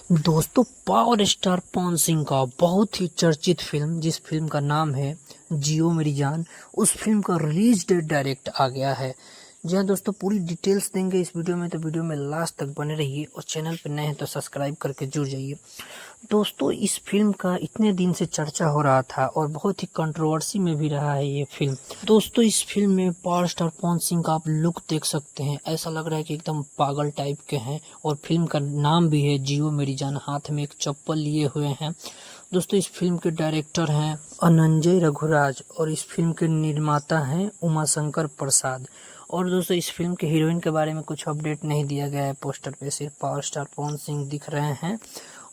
दोस्तों, power star Pawan Singh का बहुत ही चर्चित फिल्म, जिस फिल्म का नाम है जियो मेरी जान, उस फिल्म का रिलीज डेट डायरेक्ट आ गया है। जी हाँ दोस्तों, पूरी डिटेल्स देंगे इस वीडियो में, तो वीडियो में लास्ट तक बने रहिए और चैनल पर नए हैं तो सब्सक्राइब करके जुड़ जाइए। दोस्तों, इस फिल्म का इतने दिन से चर्चा हो रहा था और बहुत ही कंट्रोवर्सी में भी रहा है ये फिल्म। दोस्तों, इस फिल्म में पावर स्टार पवन सिंह का आप लुक देख सकते हैं, ऐसा लग रहा है कि एकदम पागल टाइप के हैं। और फिल्म का नाम भी है जियो मेरी जान, हाथ में एक चप्पल लिए हुए हैं। दोस्तों, इस फिल्म के डायरेक्टर हैं अनंजय रघुराज और इस फिल्म के निर्माता हैं उमाशंकर प्रसाद। और दोस्तों, इस फिल्म के हीरोइन के बारे में कुछ अपडेट नहीं दिया गया है पोस्टर पे, सिर्फ पावर स्टार पवन सिंह दिख रहे हैं।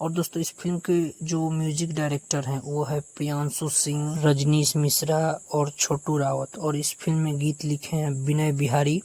और दोस्तों, इस फिल्म के जो म्यूजिक डायरेक्टर हैं वो है प्रियांशु सिंह, रजनीश मिश्रा और छोटू रावत। और इस फिल्म में गीत लिखे हैं विनय बिहारी,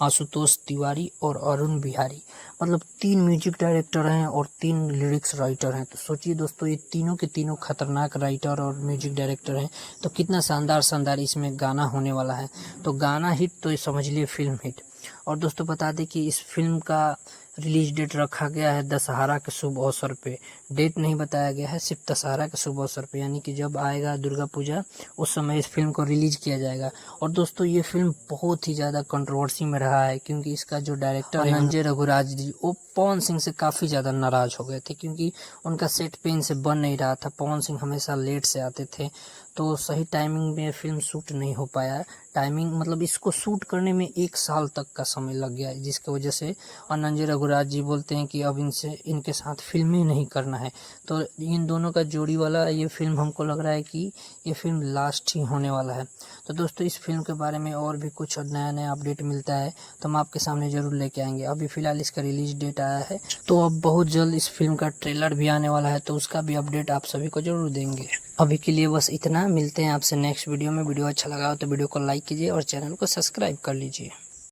आशुतोष तिवारी और अरुण बिहारी। मतलब 3 म्यूजिक डायरेक्टर हैं और 3 लिरिक्स राइटर हैं। तो सोचिए दोस्तों, ये तीनों के तीनों खतरनाक राइटर और म्यूजिक डायरेक्टर हैं, तो कितना शानदार इसमें गाना होने वाला है। तो गाना हिट तो ये समझ लिए फिल्म हिट। और दोस्तों, बता दें कि इस फिल्म का रिलीज डेट रखा गया है दशहरा के शुभ अवसर पे। डेट नहीं बताया गया है, सिर्फ दशहरा के शुभ अवसर पे, यानी कि जब आएगा दुर्गा पूजा उस समय इस फिल्म को रिलीज किया जाएगा। और दोस्तों, ये फिल्म बहुत ही ज़्यादा कंट्रोवर्सी में रहा है, क्योंकि इसका जो डायरेक्टर है अनंजय रघुराज जी, वो पवन सिंह से काफ़ी ज़्यादा नाराज़ हो गए थे, क्योंकि उनका सेट पे इनसे बन नहीं रहा था। पवन सिंह हमेशा लेट से आते थे, तो सही टाइमिंग में फिल्म शूट नहीं हो पाया। टाइमिंग मतलब इसको शूट करने में 1 साल तक का समय लग गया है, जिसकी वजह से अनंजय रघुराज जी बोलते हैं कि अब इनके साथ फिल्में नहीं करना है। तो इन दोनों का जोड़ी वाला ये फिल्म, हमको लग रहा है कि ये फिल्म लास्ट ही होने वाला है। तो दोस्तों, इस फिल्म के बारे में और भी कुछ नया अपडेट मिलता है तो हम आपके सामने ज़रूर लेके आएंगे। अभी फ़िलहाल इसका रिलीज डेट आया है, तो अब बहुत जल्द इस फिल्म का ट्रेलर भी आने वाला है, तो उसका भी अपडेट आप सभी को ज़रूर देंगे। अभी के लिए बस इतना, मिलते हैं आपसे नेक्स्ट वीडियो में। वीडियो अच्छा लगा हो तो वीडियो को लाइक कीजिए और चैनल को सब्सक्राइब कर लीजिए।